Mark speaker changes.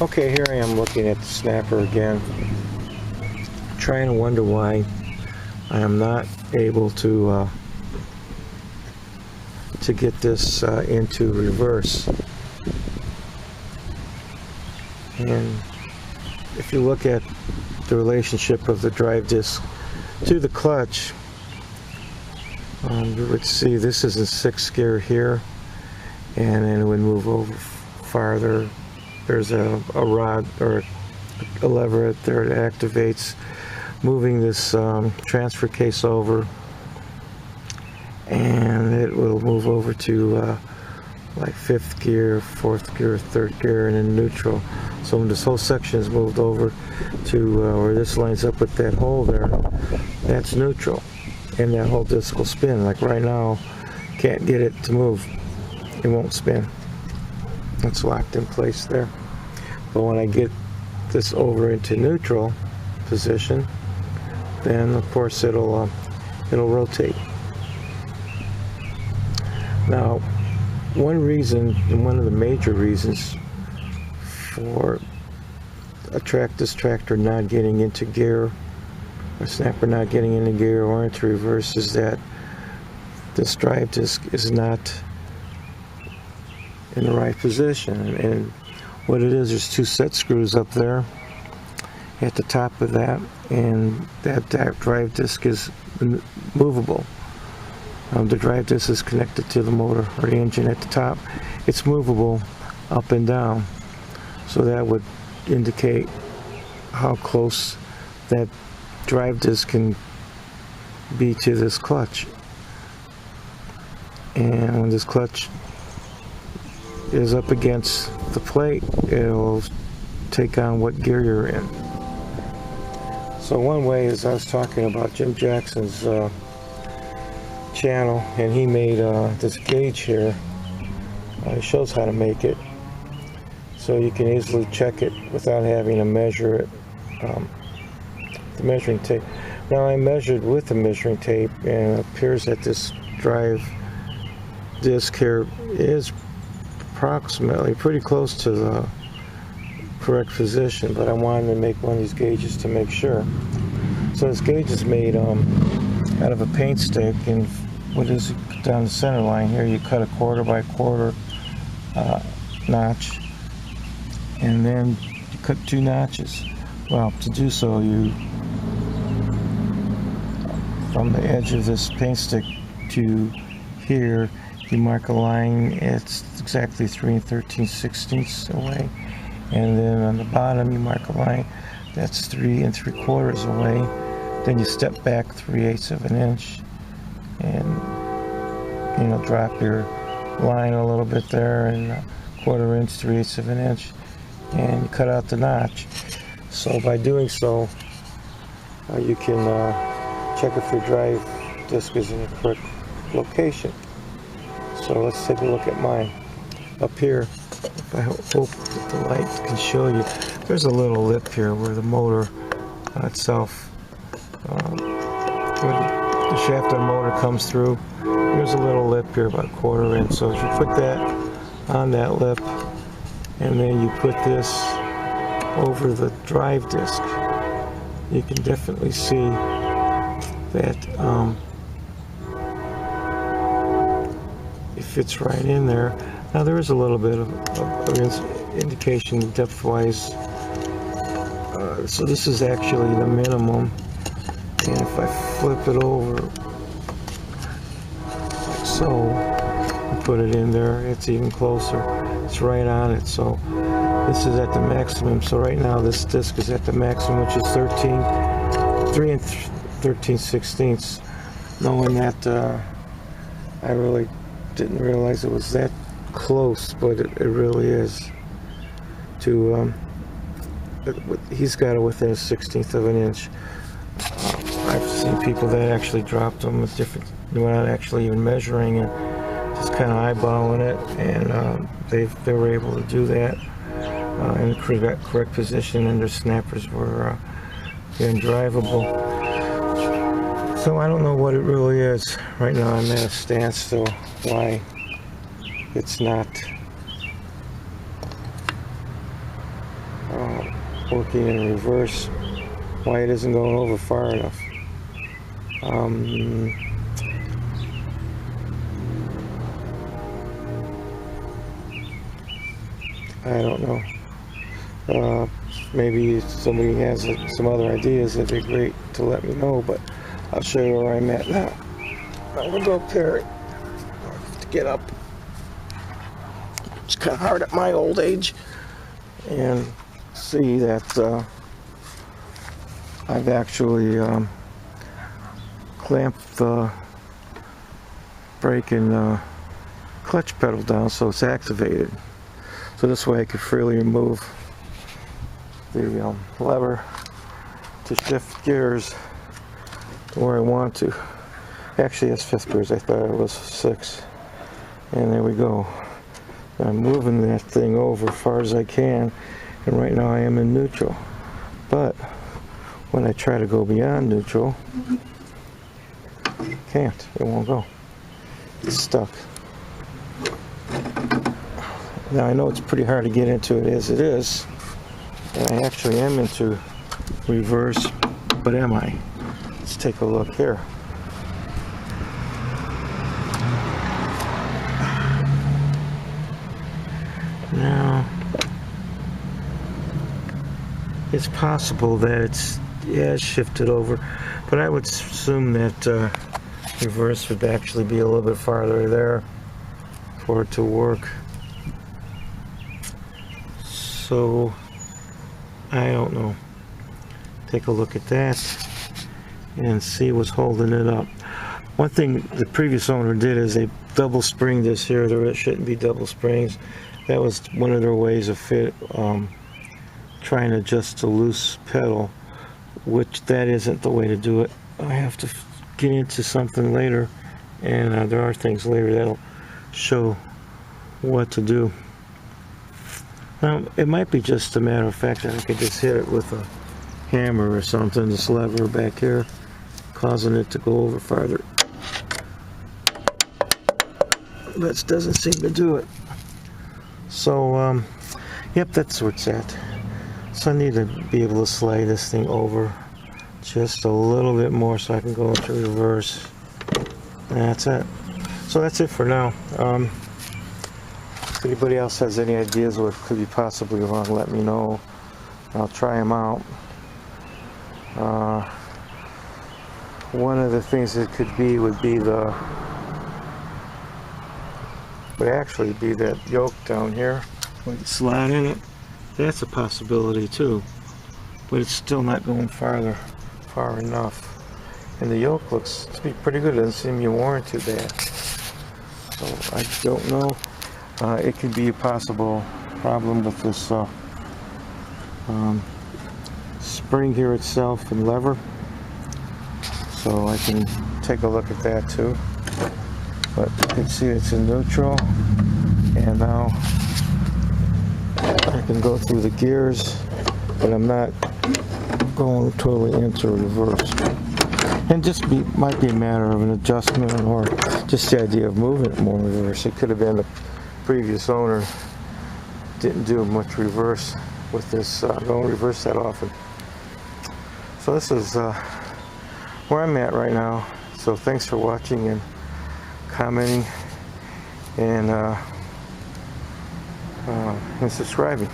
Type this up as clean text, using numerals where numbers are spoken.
Speaker 1: Okay, here I am looking at the snapper again, trying to wonder why I am not able to get this into reverse. And if you look at the relationship of the drive disc to the clutch, you would see this is in 6th gear here, and then it would move over farther. There's a rod or a lever right there that activates moving this transfer case over, and it will move over to like 5th gear, 4th gear, 3rd gear, and then neutral. So when this whole section is moved over to where this lines up with that hole there, that's neutral, and that whole disc will spin. Like right now, can't get it to move. It won't spin. It's locked in place there. But when I get this over into neutral position, then of course it'll rotate. Now, one reason, and one of the major reasons for this tractor not getting into gear, or snapper not getting into gear or into reverse, is that this drive disc is not in the right position. And what it is, there's 2 set screws up there at the top of that, and that drive disc is movable. The drive disc is connected to the motor or the engine at the top. It's movable up and down, so that would indicate how close that drive disc can be to this clutch. And when this clutch is up against the plate, it'll take on what gear you're in. So one way is, I was talking about Jim Jackson's channel, and he made this gauge here. It shows how to make it, so you can easily check it without having to measure it. The measuring tape. Now I measured with the measuring tape, and it appears that this drive disc here is approximately pretty close to the correct position, but I wanted to make one of these gauges to make sure. So this gauge is made out of a paint stick, and what is down the center line here, you cut a 1/4 by 1/4 notch, and then you cut 2 notches. Well, to do so, you, from the edge of this paint stick to here, you mark a line. It's exactly 3 13/16 away, and then on the bottom you mark a line that's 3 3/4 away. Then you step back 3/8 of an inch, and drop your line a little bit there, and 1/4 inch, 3/8 of an inch, and you cut out the notch. So by doing so, you can check if your drive disc is in the correct location. So let's take a look at mine. Up here, I hope that the light can show you, there's a little lip here where the motor itself, where the shaft of the motor comes through. There's a little lip here about 1/4 inch. So if you put that on that lip, and then you put this over the drive disc, you can definitely see that it fits right in there. Now there is a little bit of indication depth-wise. So this is actually the minimum, and if I flip it over like so and put it in there, it's even closer. It's right on it. So this is at the maximum. So right now this disc is at the maximum, which is 3 13/16. Knowing that, I really didn't realize it was that close, but it really is. To he's got it within a 1/16 of an inch. I've seen people that actually dropped them with different, without actually even measuring it, just kind of eyeballing it, and they were able to do that in the correct position, and their snappers were drivable. So I don't know what it really is. Right now I'm at a standstill. Why it's not working in reverse, why it isn't going over far enough. I don't know. Maybe somebody has some other ideas, that'd be great to let me know, but I'll show you where I'm at now. I'm gonna go up there to get up. It's kind of hard at my old age, and see that I've actually clamped the brake and clutch pedal down so it's activated. So this way I can freely remove the lever to shift gears to where I want to. Actually, it's 5th gears. I thought it was 6. And there we go. I'm moving that thing over as far as I can, and right now I am in neutral. But when I try to go beyond neutral, can't. It won't go. It's stuck. Now I know it's pretty hard to get into it as it is, and I actually am into reverse, but am I? Let's take a look here. Now, it's possible that it has shifted over, but I would assume that reverse would actually be a little bit farther there for it to work. So, I don't know. Take a look at that and see what's holding it up. One thing the previous owner did is they double springed this here. There shouldn't be double springs. That was one of their ways of trying to adjust a loose pedal, which that isn't the way to do it. I have to get into something later, and there are things later that'll show what to do. Now, it might be just a matter of fact that I could just hit it with a hammer or something, this lever back here, causing it to go over farther. But doesn't seem to do it. So, yep, that's where it's at. So I need to be able to slide this thing over just a little bit more so I can go into reverse. And that's it. So that's it for now. If anybody else has any ideas what could be possibly wrong, let me know. I'll try them out. One of the things it could be would be actually be that yoke down here. When you slide in it, that's a possibility too. But it's still not going far enough. And the yoke looks to be pretty good. It doesn't seem to be worn too bad. So I don't know. It could be a possible problem with this spring here itself and lever. So I can take a look at that too. But you can see it's in neutral, and now I can go through the gears, but I'm not going totally into reverse. And just might be a matter of an adjustment, or just the idea of moving it more in reverse. It could have been the previous owner didn't do much reverse with this, don't reverse that often. So this is where I'm at right now. So thanks for watching and commenting and subscribing.